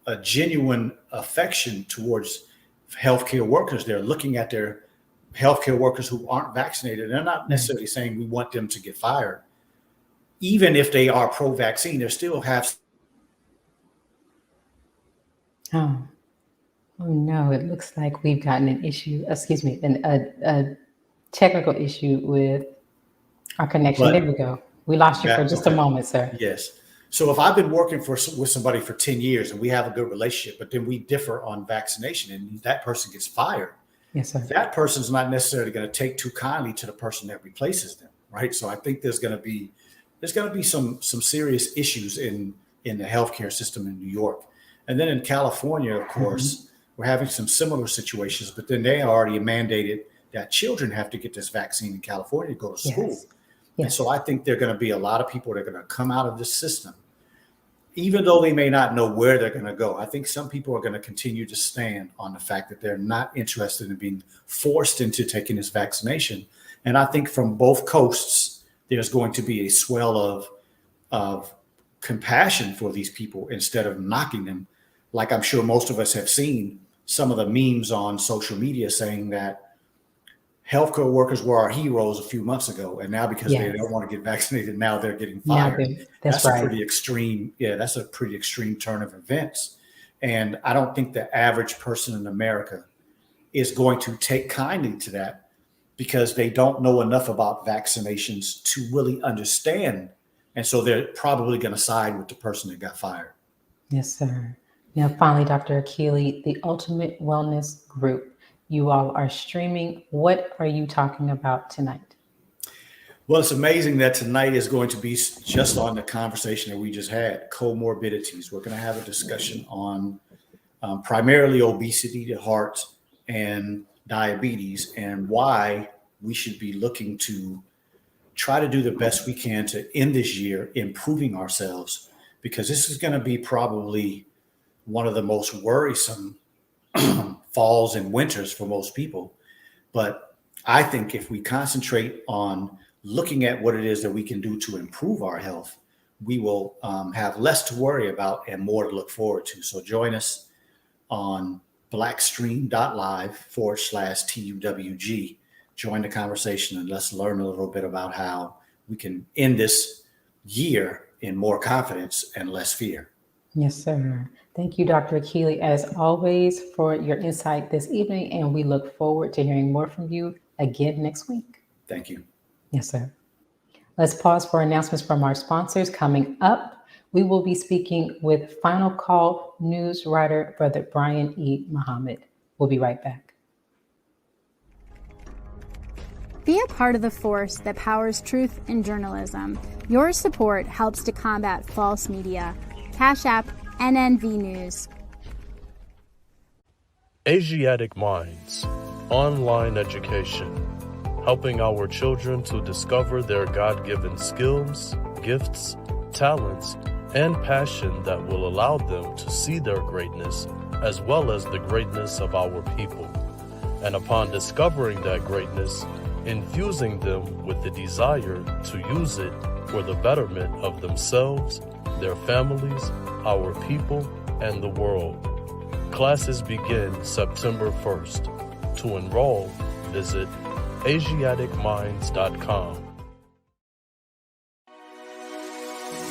a genuine affection towards healthcare workers. They're looking at their healthcare workers who aren't vaccinated. They're not necessarily saying we want them to get fired. Even if they are pro-vaccine, they still have. Oh no, it looks like we've gotten an issue, excuse me, a technical issue with our connection. But there we go. We lost you for just a moment, sir. Yes. So if I've been working with somebody for 10 years and we have a good relationship, but then we differ on vaccination and that person gets fired, yes, sir. That person's not necessarily going to take too kindly to the person that replaces them, right? So I think there's going to be some serious issues in the healthcare system in New York. And then in California, of course, we're having some similar situations, but then they already mandated that children have to get this vaccine in California to go to school. Yes. And so I think there are going to be a lot of people that are going to come out of this system, even though they may not know where they're going to go. I think some people are going to continue to stand on the fact that they're not interested in being forced into taking this vaccination. And I think from both coasts, there's going to be a swell of compassion for these people instead of knocking them. Like I'm sure most of us have seen some of the memes on social media saying that healthcare workers were our heroes a few months ago, and now because they don't want to get vaccinated, now they're getting fired. That's right. That's a pretty extreme turn of events. And I don't think the average person in America is going to take kindly to that because they don't know enough about vaccinations to really understand. And so they're probably going to side with the person that got fired. Yes, sir. Now, finally, Dr. Akili, the Ultimate Wellness Group. You all are streaming. What are you talking about tonight? Well, it's amazing that tonight is going to be just on the conversation that we just had, comorbidities. We're going to have a discussion on primarily obesity, the heart, and diabetes, and why we should be looking to try to do the best we can to end this year improving ourselves, because this is going to be probably one of the most worrisome falls and winters for most people. But I think if we concentrate on looking at what it is that we can do to improve our health, we will have less to worry about and more to look forward to. So join us on blackstream.live/TUWG. Join the conversation and let's learn a little bit about how we can end this year in more confidence and less fear. Yes, sir. Thank you, Dr. Akili, as always, for your insight this evening, and we look forward to hearing more from you again next week. Thank you. Yes, sir. Let's pause for announcements from our sponsors. Coming up, we will be speaking with Final Call news writer, Brother Brian E. Muhammad. We'll be right back. Be a part of the force that powers truth in journalism. Your support helps to combat false media. Cash App, NNVnews. Asiatic Minds, online education, helping our children to discover their God-given skills, gifts, talents, and passion that will allow them to see their greatness as well as the greatness of our people. And upon discovering that greatness, infusing them with the desire to use it for the betterment of themselves, their families, our people, and the world. Classes begin September 1st. To enroll, visit AsiaticMinds.com.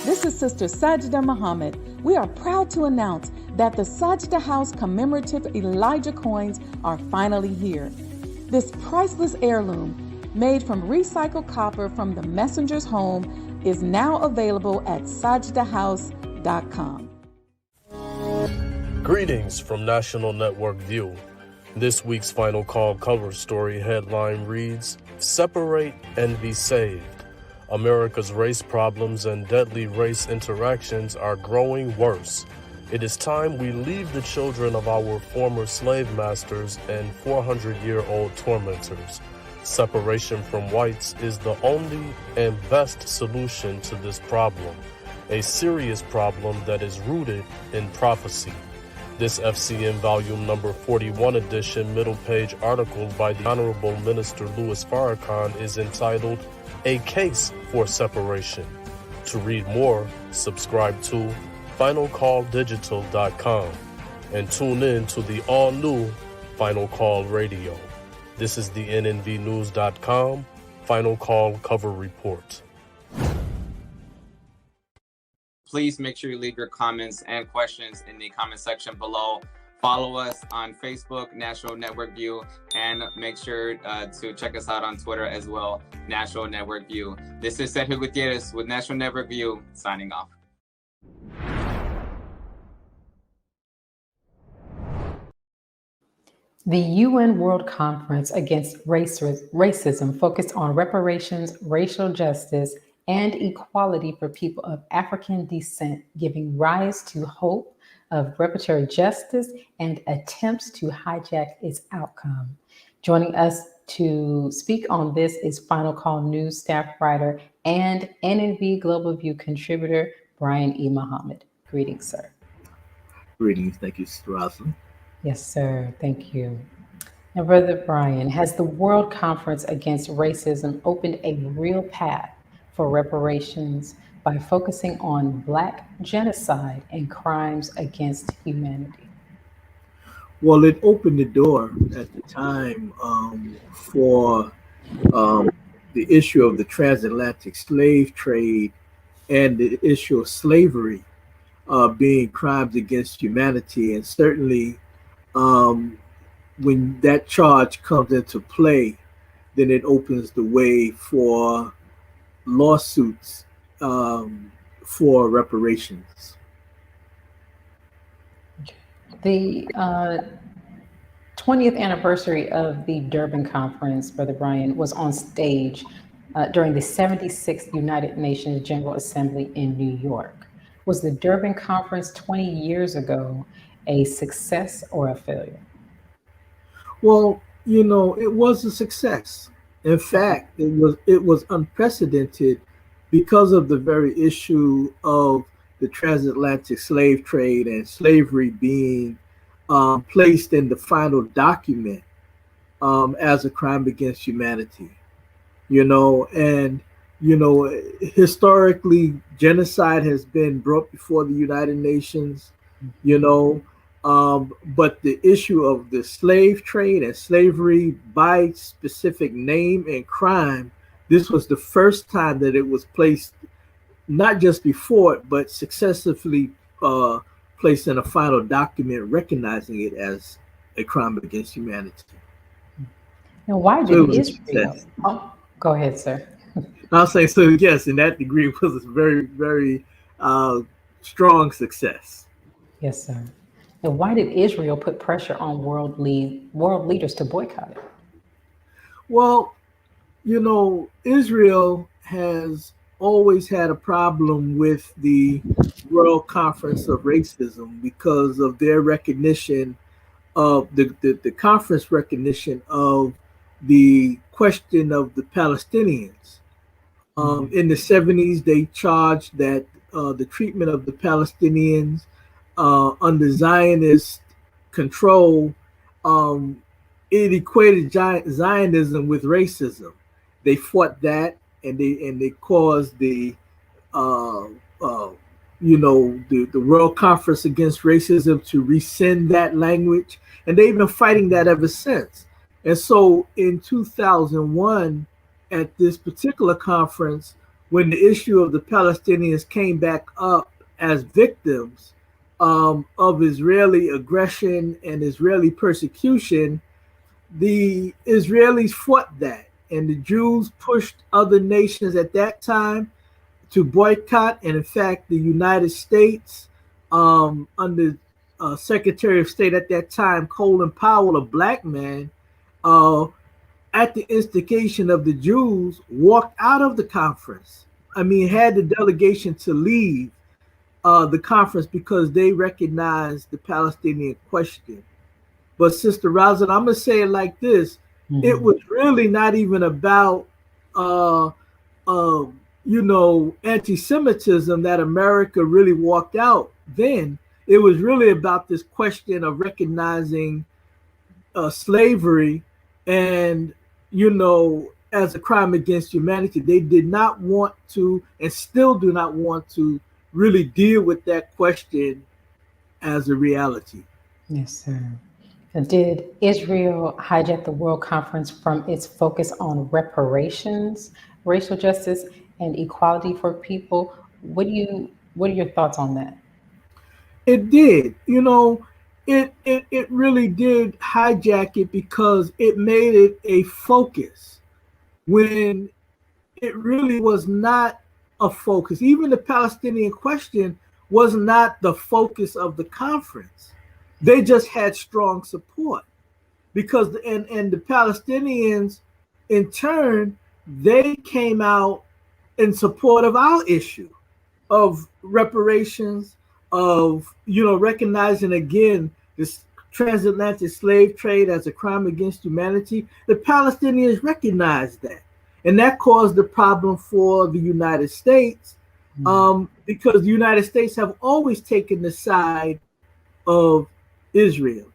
This is Sister Sajda Muhammad. We are proud to announce that the Sajda House commemorative Elijah coins are finally here. This priceless heirloom, made from recycled copper from the messenger's home, is now available at sajdahouse.com. Greetings from National Network View. This week's Final Call cover story headline reads, "Separate and Be Saved. America's race problems and deadly race interactions are growing worse. It is time we leave the children of our former slave masters and 400-year-old tormentors. Separation from whites is the only and best solution to this problem, a serious problem that is rooted in prophecy." This FCM volume number 41 edition middle page article by the Honorable Minister Louis Farrakhan is entitled "A Case for Separation." To read more, subscribe to finalcalldigital.com and tune in to the all-new Final Call Radio. This is the NNVnews.com Final Call Cover Report. Please make sure you leave your comments and questions in the comment section below. Follow us on Facebook, National Network View, and make sure to check us out on Twitter as well, National Network View. This is Sergio Gutierrez with National Network View, signing off. The UN World Conference Against Racism focused on reparations, racial justice, and equality for people of African descent, giving rise to hope of reparatory justice and attempts to hijack its outcome. Joining us to speak on this is Final Call News staff writer and NNV Global View contributor, Brian E. Muhammad. Greetings, sir. Greetings. Thank you, Sister Rosalind. Yes, sir. Thank you. Now, Brother Brian, has the World Conference Against Racism opened a real path for reparations by focusing on Black genocide and crimes against humanity? Well, it opened the door at the time for the issue of the transatlantic slave trade and the issue of slavery being crimes against humanity. And certainly when that charge comes into play, then it opens the way for lawsuits for reparations. The 20th anniversary of the Durban Conference, Brother Brian, was on stage during the 76th United Nations General Assembly in New York. Was the Durban Conference 20 years ago a success or a failure? Well, you know, it was a success. In fact, it was unprecedented because of the very issue of the transatlantic slave trade and slavery being placed in the final document as a crime against humanity. You know, and you know, historically, genocide has been brought before the United Nations. You know, but the issue of the slave trade and slavery by specific name and crime, this was the first time that it was placed, not just before it, but successively placed in a final document recognizing it as a crime against humanity. Now, why did Israel? Oh, go ahead, sir. I'll say so. Yes, in that degree, it was a very, very strong success. Yes, sir. And why did Israel put pressure on world leaders to boycott it? Well, you know, Israel has always had a problem with the World Conference of Racism because of their recognition of the conference recognition of the question of the Palestinians. In the 70s, they charged that the treatment of the Palestinians under Zionist control, it equated Zionism with racism. They fought that, and they caused the World Conference Against Racism to rescind that language, and they've been fighting that ever since. And so, in 2001, at this particular conference, when the issue of the Palestinians came back up as victims of Israeli aggression and Israeli persecution, the Israelis fought that, and the Jews pushed other nations at that time to boycott. And in fact, the United States, under Secretary of State at that time, Colin Powell, a black man, at the instigation of the Jews, walked out of the conference. I mean, had the delegation to leave the conference because they recognized the Palestinian question. But Sister Rosalind, I'm gonna say it like this: it was really not even about anti-Semitism that America really walked out then. It was really about this question of recognizing slavery and, as a crime against humanity. They did not want to, and still do not want to, really deal with that question as a reality. Yes, sir. Did Israel hijack the World Conference from its focus on reparations, racial justice, and equality for people? What are your thoughts on that? It did. It really did hijack it because it made it a focus when it really was not a focus. Even the Palestinian question was not the focus of the conference. They just had strong support because and the Palestinians in turn, they came out in support of our issue of reparations, of recognizing again this transatlantic slave trade as a crime against humanity. The Palestinians recognized that, and that caused the problem for the United States, because the United States have always taken the side of Israel.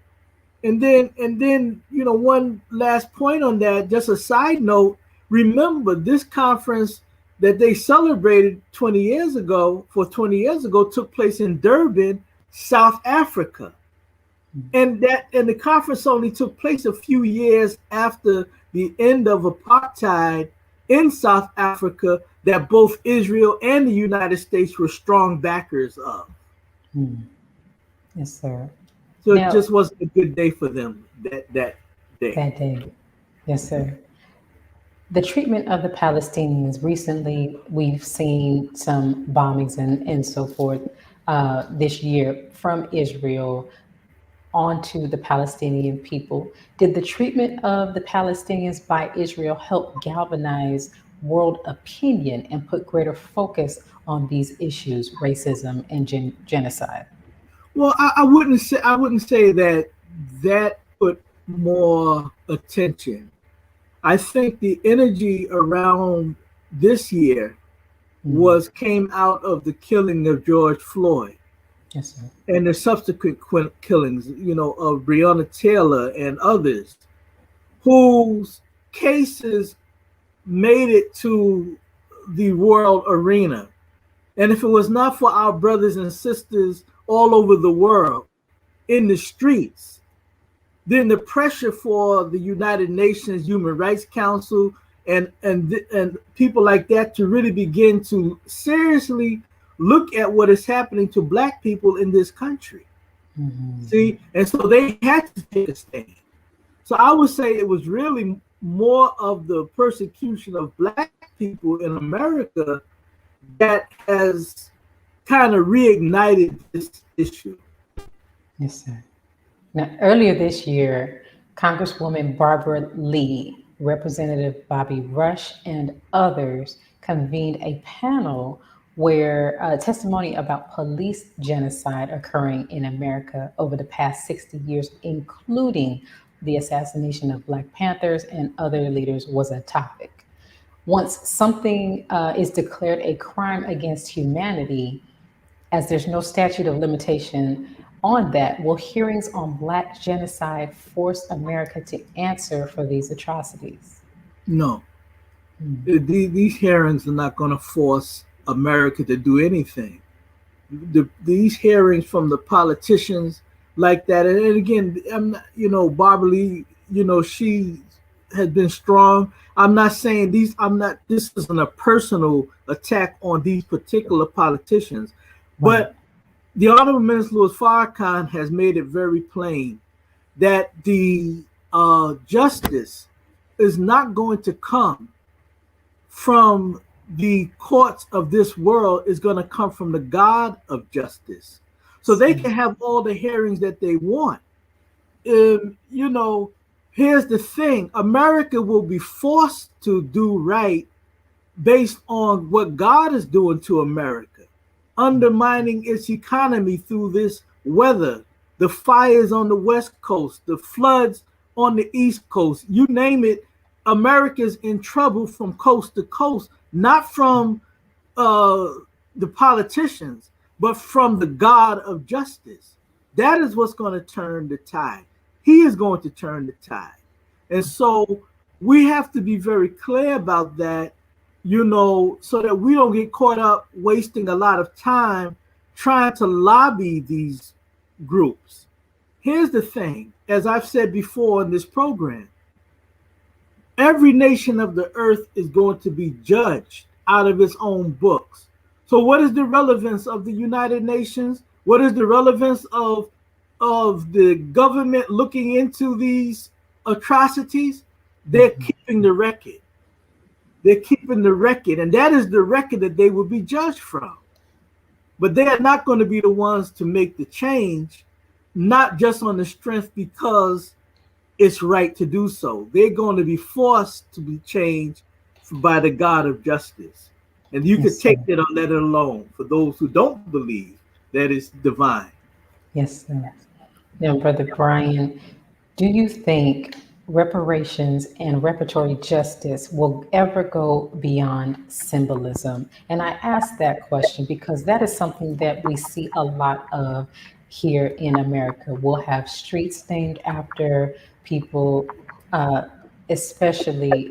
And then one last point on that, just a side note. Remember, this conference that they celebrated 20 years ago took place in Durban, South Africa. And the conference only took place a few years after the end of apartheid in South Africa, that both Israel and the United States were strong backers of. Yes, sir. So it just wasn't a good day for them that day. That day. Yes, sir. The treatment of the Palestinians, recently we've seen some bombings and so forth this year from Israel onto the Palestinian people. Did the treatment of the Palestinians by Israel help galvanize world opinion and put greater focus on these issues, racism and genocide? Well, I wouldn't say that put more attention. I think the energy around this year came out of the killing of George Floyd. Yes, sir. And the subsequent killings, of Breonna Taylor and others, whose cases made it to the world arena. And if it was not for our brothers and sisters all over the world in the streets, then the pressure for the United Nations Human Rights Council and people like that to really begin to seriously look at what is happening to Black people in this country. See, and so they had to take a stand. So I would say it was really more of the persecution of Black people in America that has kind of reignited this issue. Yes, sir. Now, earlier this year, Congresswoman Barbara Lee, Representative Bobby Rush, and others convened a panel where testimony about police genocide occurring in America over the past 60 years, including the assassination of Black Panthers and other leaders, was a topic. Once something is declared a crime against humanity, as there's no statute of limitation on that, will hearings on Black genocide force America to answer for these atrocities? No. These hearings are not going to force America to do anything. These hearings from the politicians like that, and again, I'm not, Barbara Lee, she has been strong. I'm not saying this isn't a personal attack on these particular politicians, but the Honorable Minister Louis Farrakhan has made it very plain that the justice is not going to come from the courts of this world, is going to come from the God of justice. So they can have all the hearings that they want. Here's the thing. America will be forced to do right based on what God is doing to America, undermining its economy through this weather, the fires on the West Coast, the floods on the East Coast, you name it. America's in trouble from coast to coast, not from the politicians, but from the God of justice. That is what's going to turn the tide. He is going to turn the tide. And so we have to be very clear about that, so that we don't get caught up wasting a lot of time trying to lobby these groups. Here's the thing. as I've said before in this program, every nation of the earth is going to be judged out of its own books. So what is the relevance of the United Nations? What is the relevance of the government looking into these atrocities? They're keeping the record. They're keeping the record, and that is the record that they will be judged from. But they are not going to be the ones to make the change, not just on the strength because it's right to do so. They're going to be forced to be changed by the God of justice. And you can take it or let it alone for those who don't believe that it's divine. Yes, sir. Now, Brother Brian, do you think reparations and reparatory justice will ever go beyond symbolism? And I ask that question because that is something that we see a lot of here in America. We'll have streets named after people, especially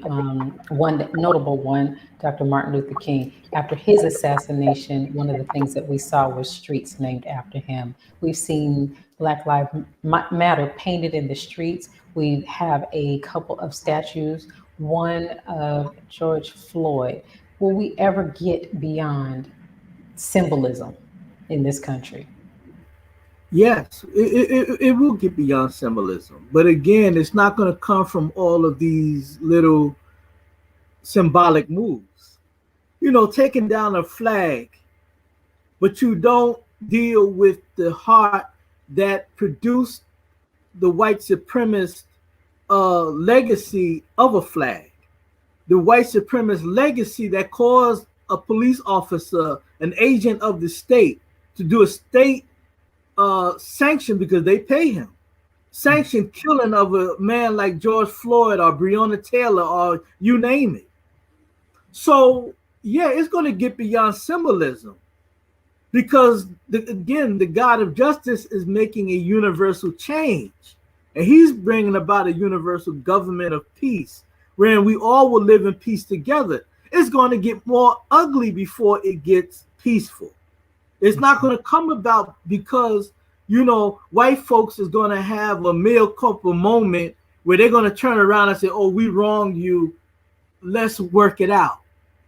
one notable one, Dr. Martin Luther King. After his assassination, one of the things that we saw was streets named after him. We've seen Black Lives Matter painted in the streets. We have a couple of statues, one of George Floyd. Will we ever get beyond symbolism in this country? Yes, it will get beyond symbolism. But again, it's not going to come from all of these little symbolic moves. You know, taking down a flag, but you don't deal with the heart that produced the white supremacist legacy of a flag. The white supremacist legacy that caused a police officer, an agent of the state, to do a state sanction because they pay him. Sanctioned killing of a man like George Floyd or Breonna Taylor or you name it. So yeah, it's going to get beyond symbolism because again, the God of justice is making a universal change, and he's bringing about a universal government of peace, wherein we all will live in peace together. It's going to get more ugly before it gets peaceful. It's not going to come about because, you know, white folks is going to have a mea culpa moment where they're going to turn around and say, oh, we wronged you. Let's work it out.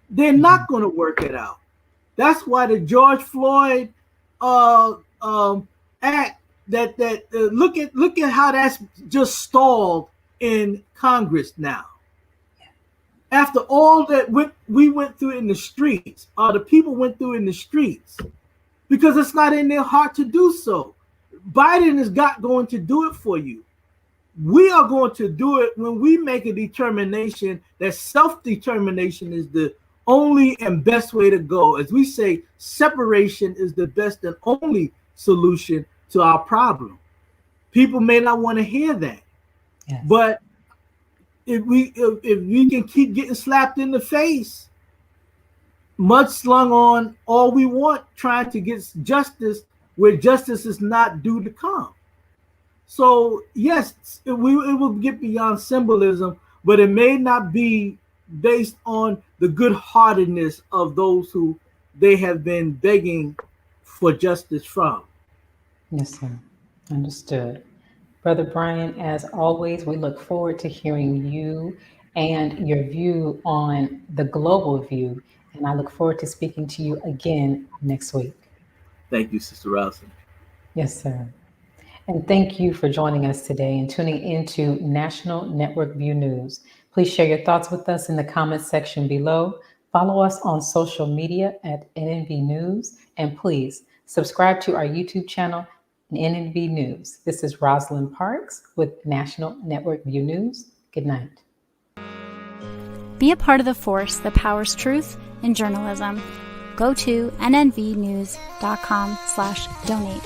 They're not going to work it out. That's why the George Floyd act look at how that's just stalled in Congress now. After all that we went through in the streets, or the people went through in the streets, because it's not in their heart to do so. Biden is not going to do it for you. We are going to do it when we make a determination that self-determination is the only and best way to go. As we say, separation is the best and only solution to our problem. People may not want to hear that, yes. But if we can keep getting slapped in the face, mud slung on all we want, trying to get justice where justice is not due to come. So yes, it will get beyond symbolism, but it may not be based on the good-heartedness of those who they have been begging for justice from. Yes, sir. Understood. Brother Brian, as always, we look forward to hearing you and your view on the global view, and I look forward to speaking to you again next week. Thank you, Sister Rosalind. Yes, sir. And thank you for joining us today and tuning into National Network View News. Please share your thoughts with us in the comments section below. Follow us on social media at NNV News, and please subscribe to our YouTube channel, NNV News. This is Rosalind Parks with National Network View News. Good night. Be a part of the force that powers truth in journalism. Go to nnvnews.com/donate.